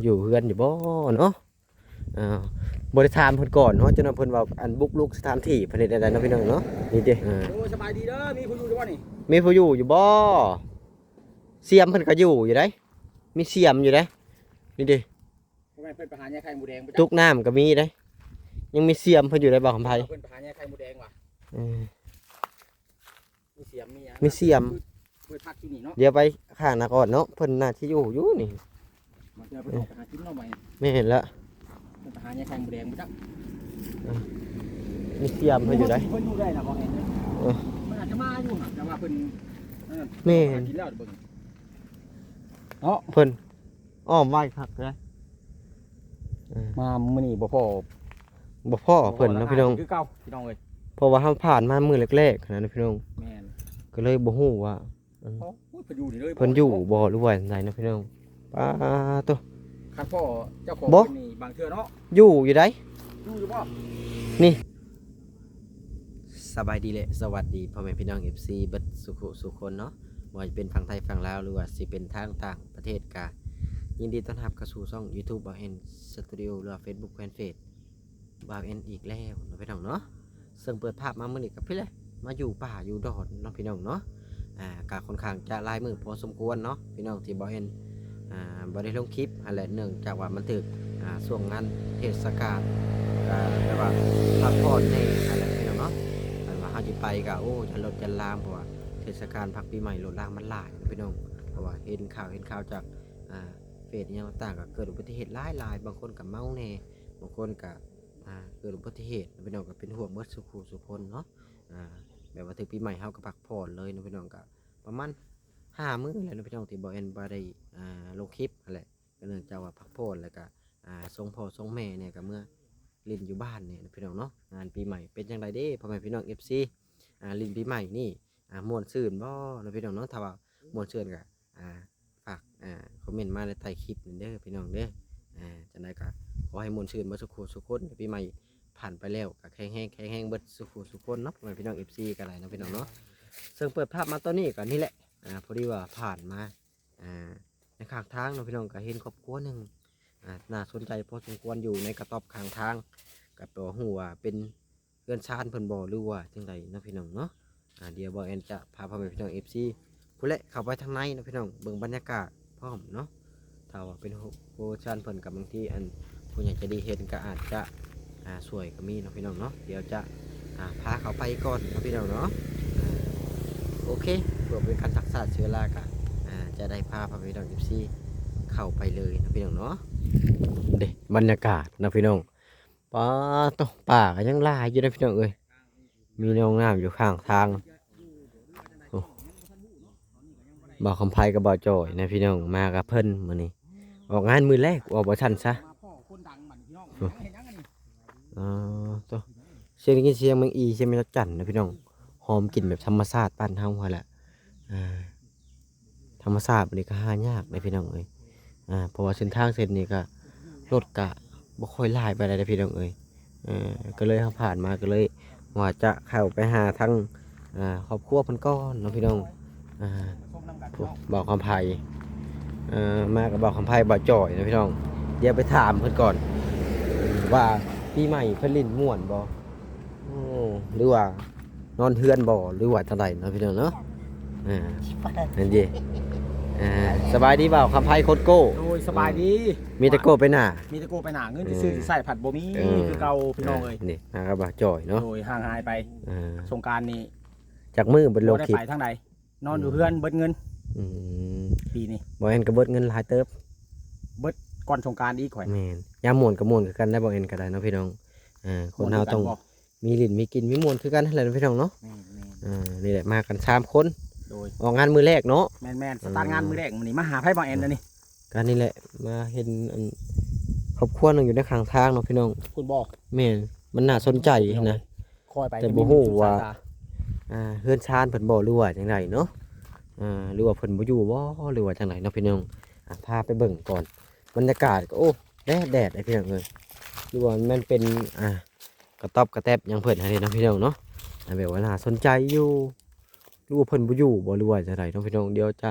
อยู่เฮือนอยู่บ่เนาะอ่าบริถามเพิ่นก่อนเนาะจนว่าเพิ่นว่าอันบุกรุกสถานที่เพิ่นเฮ็ดได้เนาะพี่น้องเนาะนี่เด้โอ้สบายดีเด้อมีผู้อยู่ด้วยนี่มีผู้อยู่บ่เสียมเพิ่นก็อยู่ได้มีเสียมอยู่ได้นี่เด้พ่อแม่เพิ่นไปหาแย่ไข่หมูแดงบ่จ๊ะตุกน้ำก็มีได้ยังมีเสียมเพิ่นอยู่ได้บ่คำไผเพิ่นไปหาแย่ไข่หมูแดงว่ะมีเสียมมีหยังมีเสียมเพิ่นพักอยู่นี่เนาะเดี๋ยวไปข้างหน้าก่อนเนาะเพิ่นน่าสิอยู่นี่มาเจอเพิ่นออกไปหากินเนาะใหม่ไม่เห็นละเพิ่นไปหาแย่ไข่หมูแดงบ่จ๊ะมีเสียมเพิ่นอยู่ได้เพิ่นอยู่ได้น่ะบ่เห็นมันอาจจะมาอยู่หั่นแต่ว่าเพิ่นนั่นแม่นกินแล้วเบิ่งเนาะเพิ่นอ้อมไว้คักเลยมามื้อนี้บ่พอเพิ่นเนาะพี่น้องคือเก่าพี่น้องเอ้ยเพราะว่าเฮาผ่านมามื้อแรกๆนะพี่น้องแม่นก็เลยบ่ฮู้ว่าโอ้ยเพิ่นอยู่นี่เลยเพิ่นอยู่บ่หรือว่าจังไดเนาะพี่น้องป้าตัวคันพ่อเจ้าของนี่บางเทื่อเนาะอยู่ได้อยู่บ่นี่สบายดีเลยสวัสดีพ่อแม่พี่น้อง FC เบิดสุขคนเนาะบ่ว่าจะเป็นฝั่งไทยฝั่งลาวหรือว่าสิเป็นทางต่างประเทศกะยินดีต้อนรับเข้าสู่ช่อง YouTube บ่าวเอ็นสตูดิโอหรือว่า Facebook Fanpage บ่าวเอ็นอีกแล้วเนาะพี่น้องเนาะซึ่งเปิดภาพมามื้อนี้กับพี่เลยมาอยู่ป่าอยู่ดอนเนาะพี่น้องเนาะกะค่อนข้างจะลายมือพอสมควรเนาะพี่น้องที่บ่าวเอ็นบ่ได้ลงคลิปอะไรเนื่องจากว่ามันถึกช่วงงานเทศกาลแบบว่าพักผ่อนแน่อะไรพี่น้องเนาะว่าเฮาสิไปก็โอ้จะรถจะลามเพราะว่าเทศกาลพักปีใหม่รถลางมันหลายพี่น้องเพราะว่าเห็นข่าวจากเฟซอย่างต่างๆก็เกิดอุบัติเหตุหลายบางคนก็เมาแน่บางคนก็เกิดอุบัติเหตุพี่น้องก็เป็นห่วงเบิดสุขคนเนาะแบบว่าถึงปีใหม่เฮาก็พักผ่อนเลยนะพี่น้องก็ประมาณ5 มื้อแล้วนะพี่น้องที่บ่เอ็นบ่ได้ลงคลิปอะไรก็เนื่องจากว่าพักผ่อนแล้วก็ส่งพ่อส่งแม่เนี่ยก็เมื่อลินอยู่บ้านเนี่ยพี่น้องเนาะงานปีใหม่เป็นจังไดเด้พ่อแม่พี่น้อง FC ลินปีใหม่นี่ม่วนซื่นบ่นะพี่น้องเนาะถ้าว่าม่วนซื่นก็ฝากคอมเมนต์มาในใต้คลิปเด้อพี่น้องเด้อจังไดก็ขอให้ม่วนซื่นบ่สุขคนปีใหม่ผ่านไปแล้วก็แข็งเบิดสุขคนเนาะพ่อแม่พี่น้อง FC ก็ได้นะพี่น้องเนาะซึ่งเปิดภาพมาตอนนี้ก็นี่แหละพอดีว่าผ่านมาในข้างทางเนาะพี่น้องก็เห็นครอบครัวหนึ่งน่าสนใจพอสมควรอยู่ในกระต๊อบข้างทางกับตัวหัวเป็นเพื่อนชาติเพิ่นบ่หรือว่าจังไดเนาะพี่น้องเนาะเดี๋ยวบ่แอนจะพาพ่อแม่พี่น้อง FC ผู้เละเข้าไปทางในเนาะพี่น้องเบิ่งบรรยากาศพร้อมเนาะถ้าว่าเป็นโปรชาติเพิ่นกับบางทีอันผู้ใหญ่จะดีเห็นก็อาจจะสวยก็มีเนาะพี่น้องเนาะเดี๋ยวจะพาเขาไปก่อนเนาะพี่น้องเนาะโอเคเพื่อเป็นการรักษาเชื้อราก็จะได้พาพ่อแม่พี่น้อง FC เข้าไปเลยนะพี่น้องเนาะเด็บรรยากาศนะพี่น้องป่าก็ยังลายอยู่นะพี่น้องเอ้ยมีน้องน้ำอยู่ข้างทางบ่าวคำไพกับบ่าวจอยนะพี่น้องมากับเพิ่นมื้อนี้ออกงานมือแรกออกบ่ทันซะตัวเสียงกินเสียงเมืองอีเสียงเมืองจันนะพี่น้องหอมกลิ่นแบบธรรมชาติบ้านเฮาหั่นแหละธรรมชาติมันนี่ก็หายากนะพี่น้องเอ้ยเพราะว่าเส้นทางเส้นนี้ก็รถกะบ่ค่อยลายไปได้พี่น้องเอ้ยก็เลยผ่านมาก็เลยว่าจะเข้าไปหาทั้งครอบครัวเพิ่นก่อนเนาะพี่น้องบอกคำไพมากับบอกคำไพบ่จ่อยนะพี่น้องเดี๋ยวไปถามเพิ่นก่อนว่าปีใหม่เพิ่นลิ้นม่วนบ่หรือว่านอนเฮือนบ่หรือว่าจังไดเนาะพี่น้องเนาะนั่นดิสบายดีเปล่าคำไพ่โคตรโก้โอ้ยสบายดีมีตะโก้ไปหน้ามีตะโก้ไปหน้าเงินที่ซื้อใส่ผัดบ่มีคือเก่าพี่น้องเลยนี่นะครับบ่จ่อยเนาะโดยห่างหายไปสงกรานต์นี้จากมือบนโลกทิพย์ได้ไปทางใดนอนอยู่เพื่อนเบิดเงินปีนี้บ่เอ็นกับเบิดเงินหลายเติบเบิดก่อนสงกรานต์อีกข่อยแม่นยามม่วนกับม่วนคือกันได้บ่เอ็นก็ได้เนาะพี่น้องคนเฮาต้องมีลิ้นมีกินมีม่วนคือกันนั่นแหละพี่น้องเนาะนี่แหละมากัน3 คนออกงานมือแรกเนาะแม่นสตาร์ทงานมือแรกมื้อนี้มาหาไผบ่เอ็นนี่การนี่แหละมาเห็นครอบครัวนึงอยู่ในข้างทางเนาะพี่น้องคุณบอกแม่นมันน่าสนใจนะแต่บ่ฮู้ว่าเฮือนชานเพิ่นบ่หรือว่าจังไดเนาะหรือว่าเพิ่นบ่อยู่บ่หรือว่าจังไดเนาะพี่น้องพาไปเบิ่งก่อนบรรยากาศก็โอ้แดดไอ้พี่น้องเอ้ยหรือว่ามันเป็นกระต๊อบกระแตบยังเพิ่นให้เนาะพี่น้องเนาะแบบว่าน่าสนใจอยู่หรือว่าเพิ่นบ่อยู่บ่หรือว่าจังไดเนาะพี่น้องเดี๋ยวจะ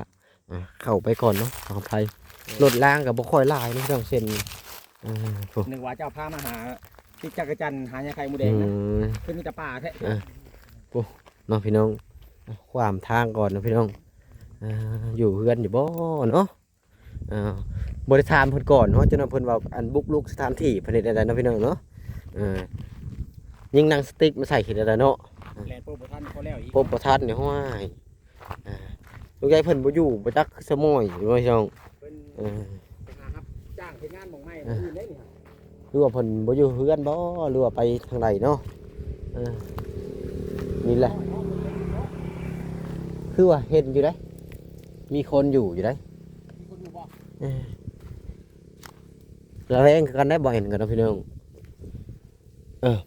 เข้าไปก่อนเนาะขออภัย รถล่างก็บ่ค่อยหลายเนาะพี่น้องเส้นโอ้ นึกว่าเจ้าพามาหาที่จักรจันทร์หาไข่หมูแด อื งนะ ม คือมีแต่ป่าแท้ เนาะพี่น้องความทางก่อนเนาะพี่น้องอยู่เฮือนอยู่บ่เนาะบริถามเพิ่นก่อนเนาะจนว่าเพิ่นว่าอันบุกรุกสถานที่เพิ่นเฮ็ดได้เนาะพี่น้องเนาะยิงหนังสติ๊กมาใส่เฮ็ดได้เนาะ แลนด์โปรโมชั่นเขาแล้วอีก ปบประทัดเนี่ยห้วยลูกยายเพิ่นบ่อยู่บ่จักสมอยอยู่พี่น้อง เป็น เออ ไปหาครับจ้างเฮ็ดงานหม่องไม้อื่นได้นี่ หรือว่าเพิ่นบ่อยู่เฮือนบ่หรือว่าไปทางใดเนาะนี่แหละคือว่าเห็นอยู่ได้มีคนอยู่ได้ มีคนอยู่บ่ ระแวงกันได้บ่เห็นกันเนาะพี่น้อง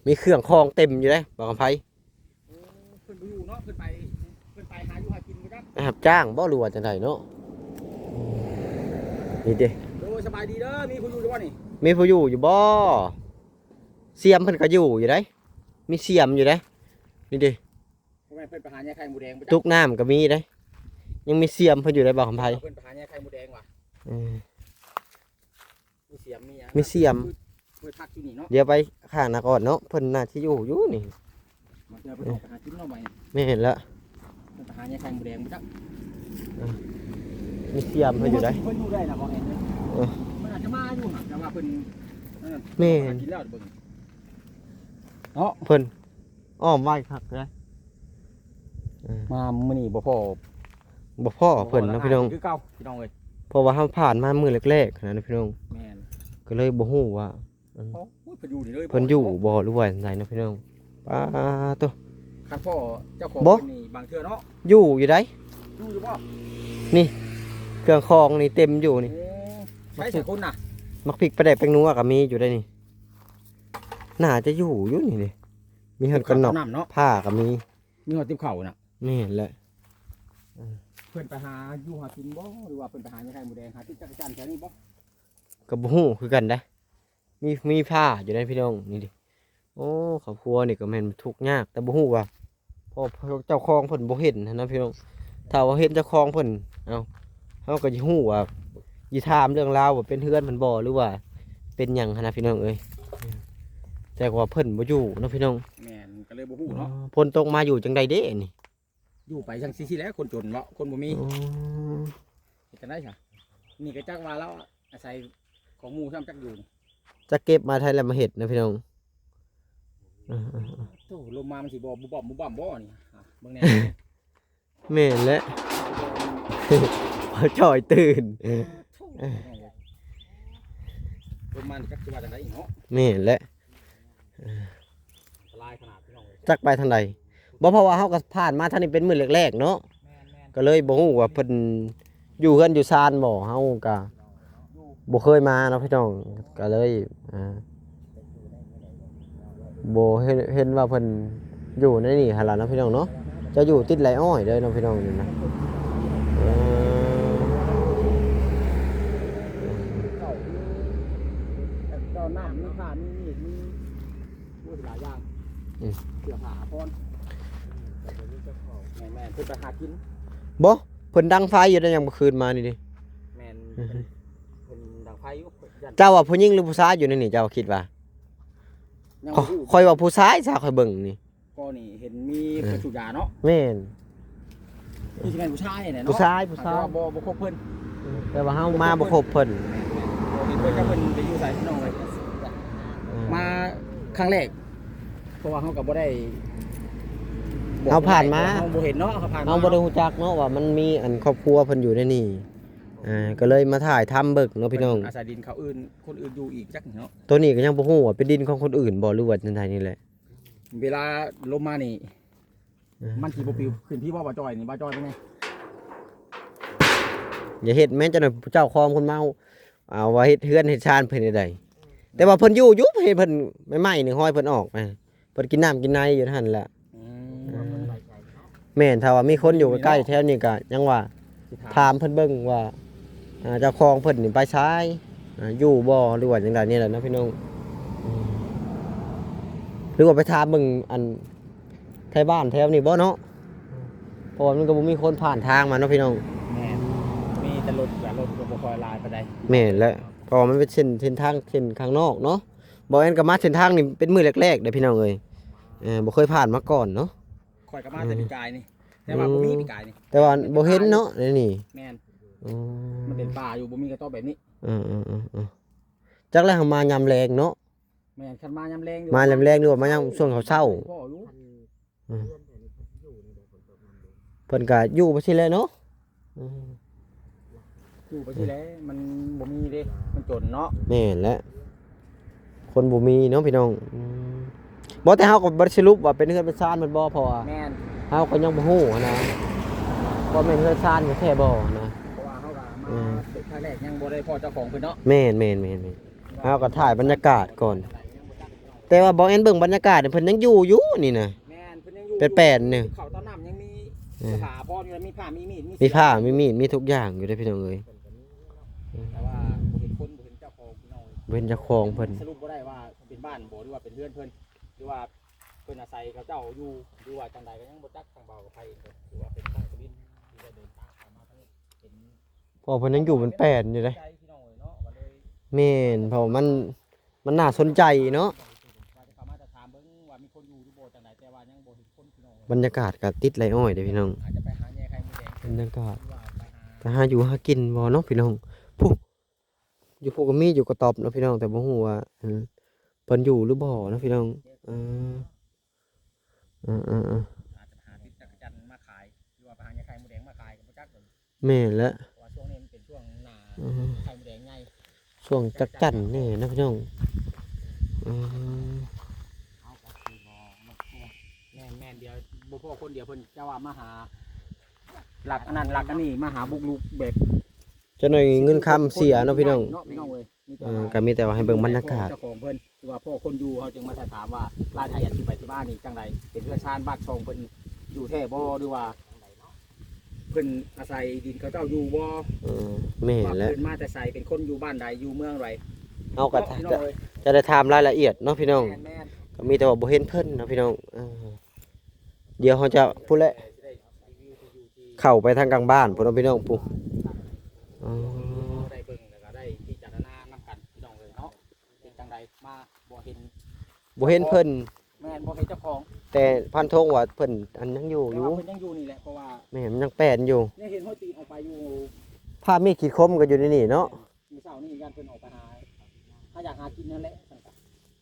มีเครื่องคองเต็มอยู่ได้บอกกับไผ เพิ่นบ่อยู่เนาะเพิ่นไปหาอยู่หากินบ่จัก รับจ้างบ่หรือว่าจังไดเนาะนี่เด้ โดยสบายดีเด้อมีคนอยู่จังบ่นี่ มีผู้อยู่บ่เสียมเพิ่นก็อยู่ได้มีเสียมอยู่ได้นี่เด้ บ่แม่นเพิ่นไปหาไข่หมูแดงบ่จั ตุกน้ำก็มีได้ยังมีเสียมเพิ่นอยู่ได้บอกกับไผ เพิ่นไปหาไข่หมูแดงว่ะมีเสียมมีหยัง มีเสียม เพิ่นพักอยู่นี่เนาะ เดี๋ยวไปข้างหน้าก่อนเนาะเพิ่นน่าสิอยู่นี่ มันจะไปออกไปหากินเนาะบ่ ไม่เห็นละ เพิ่นไปหาไข่หมูแดงบ่จัก มีเสียมเพิ่นอยู่ได้ เพิ่นอยู่ได้นะบ่เห็นเลย เออ มันอาจจะมาอยู่น่ะแต่ว่าเพิ่น แม่น กินแล้วเบิ่งเนาะ เพิ่นอ้อมไว้คักเลย มามื้อนี้บ่พอ บ่พ่อเพิ่นเนาะพี่น้อง คือเก่าพี่น้องเอ้ย เพราะว่าเฮาผ่านมามื้อแรกๆนะพี่น้อง แม่น ก็เลยบ่ฮู้ว่า โอ้ยเพิ่นอยู่นี่เลย เพิ่นอยู่บ่หรือว่าจังไดเนาะพี่น้องป้าตัว คันพ่อเจ้าของ บ่ เพิ่นนี่บางเทื่อเนาะ อยู่ได้ อยู่บ่ เครื่องคองนี่เต็มอยู่นี่ ใช้ใส่คนน่ะ มักพริกปลาแดกแป้งนัวก็มีอยู่ได้นี่น่าจะอยู่นี่ดิมีเหินกันนอก น้ำเนาะ ผ้าก็มี มีหัวติ๊บเข่าน่ะ แม่นแหละ เพิ่นไปหาอยู่หากินบ่หรือว่าเพิ่นไปหาไข่หมูแดงหาที่จักรจันทร์แถวนี้บ่ ก็บ่ฮู้คือกันได้มีผ้าอยู่ได้พี่น้องนี่ดิโอ้ครอบครัวนี่ก็แม่นทุกข์ยากแต่บ่ฮู้ว่าพ่อเจ้าของเพิ่นบ่เห็นนะพี่น้องถ้าว่าเห็นเจ้าของเพิ่นเฮาก็สิฮู้ว่าสิถามเรื่องราวว่าเป็นเฮือนเพิ่นบ่หรือว่าเป็นหยังหั้นนะพี่น้องเอ้ยแต่ว่าเพิ่นบ่อยู่เนาะพี่น้อง แม่นก็เลยบ่ฮู้เนาะ พลตกมาอยู่จังใดเด้นี่ อยู่ไปจังซี่ๆแหล้วคนจนเนาะคนบ่มี อ๋อ เฮ็ดจังได๋ซะนี่ก็จักว่าเราอาศัยของหมู่ซ้ำจักอยู่นี่ จะเก็บมาไทยแล้วมาเห็ดนะพี่น้อง โธ่ลมมามันสิบ่บุบ่บ่บ่นี่เบิ่งแน่ แม่นและ พอจ่อยตื่น ลมมาจักสิว่าจังได๋เนาะ แม่นและ อันตรายขนาดพี่น้องเอ้ย จักไปทางใดบ่เพราะว่าเฮาก็ผ่านมาทางนี้เป็นมื้อแรกๆเนาะ แม่น ก็เลยบ่ฮู้ว่าเพิ่นอยู่เฮือนอยู่ซานบ่เฮาก็บ่เคยมาเนาะพี่น้องก็เลยบ่เห็นว่าเพิ่นอยู่ในนี่หั่นล่ะเนาะพี่น้องเนาะจะอยู่ติดไรอ้อยเด้อเนาะพี่น้องนี่นะเออ เจ้าน้ำมีผ้ามีมีดมีโอ้ยหลายอย่างเสื้อผ้าพรแม่นๆเพิ่นไปหากิน บ่เพิ่นดังไฟอยู่ได้ยังเมื่อคืนมานี่ดิ แม่นเพิ่นดังไฟอยู่ยัน เจ้าว่าผู้หญิงหรือผู้ชายอยู่ในนี่เจ้าคิดว่า ยัง ขอคอยว่าผู้ชายซะคอยเบิ่งนี่ ก็นี่เห็นมีเพิ่นสูบยาเนาะ แม่น นี่สิแม่นผู้ชายเนี่ยเนาะ ผู้ชายผู้ชาย แต่ว่าบ่ครบเพิ่น แต่ว่าเฮามาบ่ครบเพิ่น บ่เห็นเพิ่นก็เพิ่นไปอยู่ไสพี่น้องเลยมาครั้งแรกเพราะว่าเฮาก็บ่ได้บอก เฮาผ่านมา เฮาบ่เห็นเนาะเฮาผ่านมา เฮาบ่ได้ฮู้จักเนาะว่ามันมีอันครอบครัวเพิ่นอยู่ในนี่ก็เลยมาถ่ายทำเบิ่งเนาะพี่น้อง อาศัยดินเขาอื่นคนอื่นอยู่อีกจักเนาะ ตัวนี้ก็ยังบ่ฮู้ว่าเป็นดินของคนอื่นบ่หรือว่าจังไดนี่แหละ เวลาลมมานี่มันสิบ่ปลิวขึ้นพี่ว่าบ่จอยนี่บ่จอยเป็นไง อย่าเฮ็ดแม่นจังได๋เจ้าของคนเมาเอาว่าเฮ็ดเฮือนเฮ็ดชานเพิ่นได้ใดแต่ว่าเพิ่นอยู่เฮ็ดเพิ่นใหม่ๆนี่ห้อยเพิ่นออกไปเพิ่นกินน้ำกินในอยู่หั่นแหละ แม่นถ้าว่ามีคนอยู่ใกล้ๆแถวนี้ก็ยังว่าถามเพิ่นเบิ่งว่าเจ้าของเพิ่นนี่ไปซ้ายอยู่บ่หรือว่าจังไดนี่แหละเนาะพี่น้องหรือว่าไปถามเบิ่งอันไทบ้านแถวนี้บ่เนาะเพราะว่ามันก็บ่มีคนผ่านทางมาเนาะพี่น้อง แม่นมี แต่รถก็บ่ค่อยหลายปานใด แม่นแล้วเพอมันเป็นเส้นทางเส้นข้างนอกเนาะบ่แม่นก็มาเส้นทางนี่เป็นมื้อแรกๆเด้อพี่น้องเอ้ยบ่เคยผ่านมาก่อนเนาะ ข่อยก็มาแต่ปีกายนี่แต่ว่าบ่มีปีกายนี่ แต่ว่าบ่เห็นเนาะนี่ แม่น อ๋อ มันเป็นป่าอยู่บ่มีกระต๊อบแบบนี้ จักแล้วมายามแรงเนาะ แม่นคันมายามแรง มายามแรงนี่ว่ามายามช่วงเช้า พ่อรู้ เพิ่นก็อยู่บ่ซี่แหละเนาะ อยู่ไปที่แล้วมันบ่มีเด้มันจนเนาะ แม่นแหละคนบ่มีเนาะพี่น้องบ่แต่เฮาก็บ่ได้สรุปว่าเป็นเฮือนเป็นซ่านมันบ่เพราะว่า แม่น เฮาก็ยังบ่ฮู้นะว่าแม่นเฮือนซ่านก็แท้บ่นะ เพราะว่าเฮาก็มาเป็นครั้งแรกยังบ่ได้พ่อเจ้าของเพิ่นเนาะ แม่นเฮาก็ถ่ายบรรยากาศก่อน แต่ว่าบ่แม่นเบิ่งบรรยากาศเพิ่นยังอยู่นี่นะ แม่นเพิ่นยังอยู่ เป็นแป้นนี่ เขาต้นน้ำยังมีผ้าพออยู่มีผ้ามีมีด มีผ้ามีมีดมีทุกอย่างอยู่เด้อพี่น้องเอ้ย แต่ว่าบ่เห็นคนบ่เห็นเจ้าของพี่น้อง เว้นเจ้าของเพิ่น สรุปบ่ได้ว่าเป็นบ้านบ่หรือว่าเป็นเรือนเพิ่นหรือว่าเพิ่นอาศัยเขาเจ้าอยู่หรือว่าจังใดก็ยังบ่จักทางเบากับไผเองหรือว่าเป็นทางสุรินทร์ที่ได้เดินทางเข้ามาทางนี้เป็น เพราะเพิ่นยังอยู่เป็นแป้นอยู่เด้ ใจพี่น้องเนาะก็เลย แม่นเพราะมันน่าสนใจเนาะ ว่าจะเข้ามาจะถามเบิ่งว่ามีคนอยู่หรือบ่จังใดแต่ว่ายังบ่เห็นคนพี่น้อง บรรยากาศก็ติดไรอ้อยเด้อพี่น้อง อาจจะไปหาแย่ไข่มดแดง บรรยากาศ หรือว่าไปหา ไปหาอยู่หากินบ่เนาะพี่น้องผู้อยู่พวกก็มีอยู่กระต๊อบเนาะพี่น้องแต่บ่ฮู้ว่าเพิ่นอยู่หรือบ่เนาะพี่น้องเออ อาจจะหาติดจักรจันทร์มาขายหรือว่าไปหาแย่ไข่มดแดงมาขายก็บ่จักเพิ่น แม่นแล้ว เพราะว่าช่วงนี้มันเป็นช่วงหน้า อือ ไข่มดแดงใหญ่ ช่วงจักจั่นนี่นะพี่น้องอืม เอาก็คือบ่มันแม่นเดียวบ่พอคนเดียวเพิ่นจะว่ามาหาหลักอันนั้นหลักอันนี้มาหาบุกลุกแบบ จะหน่อยเงินคำเสียเนาะพี่น้อง เนาะพี่น้องเว้ยมีแต่ ก็มีแต่ว่าให้เบิ่งบรรยากาศ เจ้าของเพิ่นหรือว่าพ่อคนอยู่เขาจึงมาถามว่าร้านไทยอยากสิไปที่บ้านนี่จังไดเป็นเพื่อนชาติบ้านช่องเพิ่นอยู่แท้บ่หรือว่าเพิ่นอาศัยดินเขาเจ้าอยู่บ่ แม่น ว่า แล้ว เพิ่นมาแต่ไสเป็นคนอยู่บ้านใดอยู่เมืองไร เอาก็ พี่น้องเว้ย จะได้ถามรายละเอียดเนาะพี่น้อง แม่น ก็มีแต่ว่าบ่เห็นเพิ่นเนาะพี่น้องเดี๋ยวเขาจะพูดแหละเข้าไปทางกลางบ้านพุ่นเนาะพี่น้องปุ๊อ๋อ ได้เบิ่งแล้วก็ได้พิจารณานำกันพี่น้องเลยเนาะเป็นจังไดมาบ่เห็น บ่เห็นเพิ่น แม่นบ่เห็นเจ้าของ แต่พันธงว่าเพิ่นอันยังอยู่ แต่ว่าเพิ่นยังอยู่นี่แหละเพราะว่า แม่มันยังแป้นอยู่ เนี่ยเห็นเฮาตีนออกไปอยู่ ผ้ามีดขีดคมก็อยู่ในนี่เนาะ มื้อเช้านี่ยันเพิ่นออกไปหาถ้าอยากหากินนั่นแหละสั่นกะ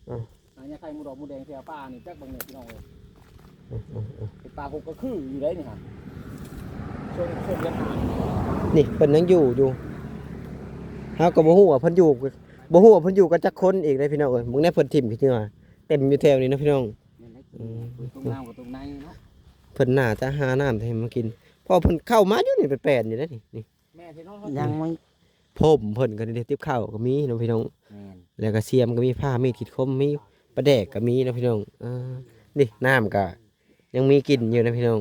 อืม หาเนี่ยไข่หมูดอกหมูแดงเสียป้านี่จักบางเนี่ยพี่น้องเอ้ยเป็นปลาหกก็คืออยู่ได้นี่ฮะช่วงเดือนหา นี่เพิ่นยังอยู่เฮาก็บ่ฮู้ว่าเพิ่นอยู่บ่ฮู้ว่าเพิ่นอยู่กันจักคนอีกเลยพี่น้องเอ้ยมึงได้เพิ่นทิ่มพี่ว่าเต็มอยู่แถวนี้เนาะพี่น้อง เนี่ยนะตรงน้ำกับตรงในเนาะ เพิ่นน่าจะหาน้ำให้มากินเพอเพิ่นเข้ามาอยู่นี่เป็นแปลนอยู่เด้อนี่ แม่ที่น้อง ยังไม่ ผมเพิ่นก็ได้ติบข้าวก็มีเนาะพี่น้อง แม่น แล้วก็เสียมก็มีผ้ามีดขีดคมมีปลาแดกก็มีเนาะพี่น้องนี่น้ำก็ยังมีกินอยู่นะพี่น้อง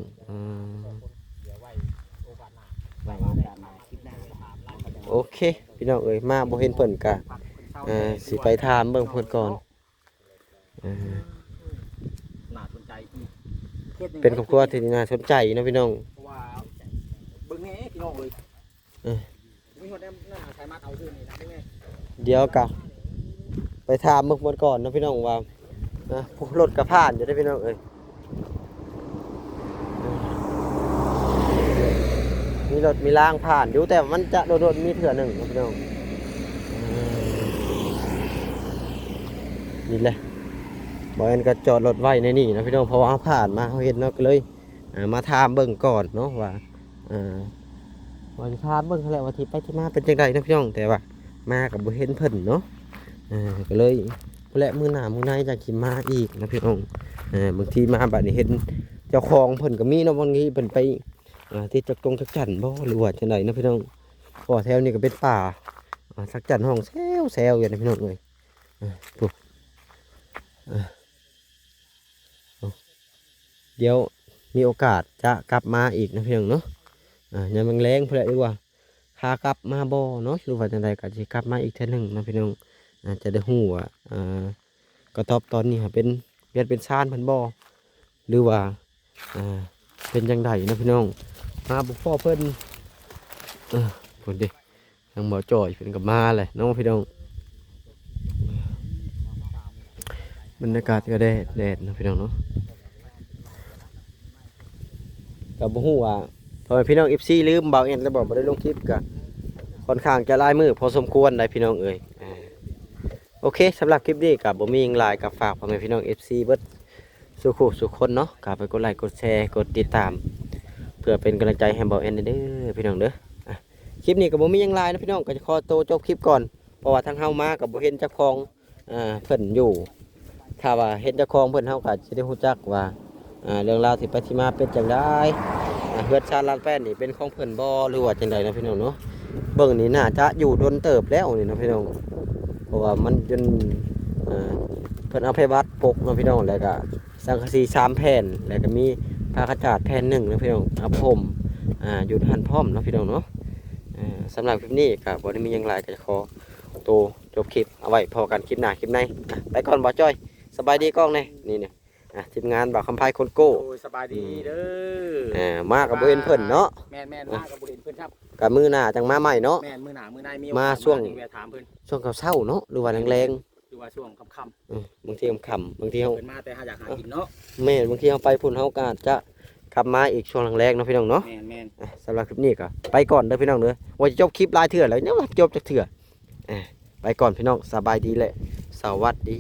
เดี๋ยวไว้โอกาสหน้า ไว้โอกาสหน้าคลิปหน้า โอเคพี่น้องเอ้ยมาบ่เห็นเพิ่นก็สิไปถามเบิ่งเพิ่นก่อน น่าสนใจอีก เป็นครอบครัวที่น่าสนใจเนาะพี่น้อง เพราะว่าเบิ่งแง่พี่น้องเลย เออ มีคนได้นั่นหาใช้มาเอาซื้อนี่นะเบิ่งแง่ เดี๋ยวก็ไปถามเบิ่งเพิ่นก่อนเนาะพี่น้องว่ารถก็ผ่านอยู่ได้อพี่น้องเอ้ยมีรถมีรางผ่านอยู่แต่มันจะโดดๆมีเถื่อหนึ่งเนาะพี่น้องนี่แหละบ่แม่นก็จอดรถไว้ในนี่นะพี่น้องเพราะว่าเราผ่านมาเราเห็นเนาะก็เลยมาถามเบิ่งก่อนเนาะว่าว่าสิถามเบิ่งเขาแหละว่าที่ไปที่มาเป็นจังไดนะพี่น้องแต่ว่ามาก็บ่เห็นเพิ่นเนาะก็เลยพุ่นแหละมื้อหน้ามื้อในอยากสิมาอีกนะพี่น้องบางทีมาบัดนี้เห็นเจ้าของเพิ่นก็มีเนาะบางทีเพิ่นไปที่จักจั่นบ่หรือว่าจังไดนะพี่น้องเพราะว่าแถวนี้ก็เป็นป่าจักจั่นห้องแซวอยู่นะพี่น้องเอ้ยปุ๊บเดี๋ยวมีโอกาสจะกลับมาอีกนะพี่น้องเนาะยามแรงๆพุ่นแหละดีกว่าพากลับมาบ่เนาะหรือว่าจังไดก็สิกลับมาอีกเทื่อหนึงนะพี่น้องจะได้ฮู้ว่ากระต๊อบตอนนี้เป็นเรียนเป็นซ่านเพิ่นบ่หรือว่าเป็นจังไดนะพี่น้องมาบุกพ่อเพิ่น พุ่นดิทางบ่จ่อยเพิ่นก็มาเลยน้องพี่น้องบรรยากาศก็แดดนะพี่น้องเนาะก็บ่ฮู้ว่าพอพี่น้อง FC ลืมเบาเอ็นแล้วบ่ได้ลงคลิปก็ค่อนข้างจะหลายมื้อพอสมควรได้พี่น้องเอ้ยโอเคสำหรับคลิปนี้ก็บ่มีหยังหลายก็ฝากพ่อแม่พี่น้อง FC เบิดสุขคนเนาะก็ไปกดไลค์กดแชร์กดติดตามเพื่อเป็นกำลังใจให้เบาเอ็นเด้อพี่น้องเด้อคลิปนี้ก็บ่มีหยังหลายนะพี่น้องก็จะขอตัวจบคลิปก่อนเพราะว่าทางเฮามาก็บ่เห็นเจ้าของเพิ่นอยู่ถ้าว่าเห็นเจ้าของเพิ่นเฮาก็สิได้ฮู้จักว่าเรื่องราวที่ไปที่มาเป็นจังได๋เฮือนชาญลานแป้นนี่เป็นของเพิ่นบ่หรือว่าจังไดนะพี่น้องเนาะเบิ่งนี่น่าจะอยู่ดนเติบแล้วนี่นะพี่น้องเพราะว่ามันจนเพิ่นเอาไผวัดปกเนาะพี่น้องแล้วก็สังกะสี3แผ่นแล้วก็มีผ้าขจาดแผ่นหนึ่งนะพี่น้องเอาผมอยู่หันพร้อมเนาะพี่น้องเนาะสำหรับคลิปนี้ก็บ่ได้มีหยังหลายก็จะขอตัวจบคลิปเอาไว้พอกันคลิปหน้าคลิปในไปก่อนบ่จ้อยสบายดีกล้องนี่เนี่ยทีมงานบ่าวคำไพคนโก้ โอ้ยสบายดีเด้อ มากับบ่เห็นเพิ่นเนาะ แม่นมากับบ่เห็นเพิ่นครับ กับมือหน้าจังมาใหม่เนาะ แม่นมื้อหน้ามื้อในมี มาช่วง แวะถามเพิ่น ช่วงเช้าๆเนาะหรือว่าแรง หรือว่าช่วงค่ำ ๆบางทีค่ำๆบางที ๆ เฮา เพิ่นมาแต่หาอยากหากินเนาะ แม่นบางทีเฮาไปพุ่นเฮาก็อาจจะขับมาอีกช่วงแรงๆเนาะพี่น้องเนาะ แม่น สำหรับคลิปนี้ก็ไปก่อนเด้อพี่น้องเด้อว่าจะจบคลิปหลายเทื่อแล้วยังบ่จบจักเทื่อไปก่อนพี่น้องสบายดีแหละสวัสดี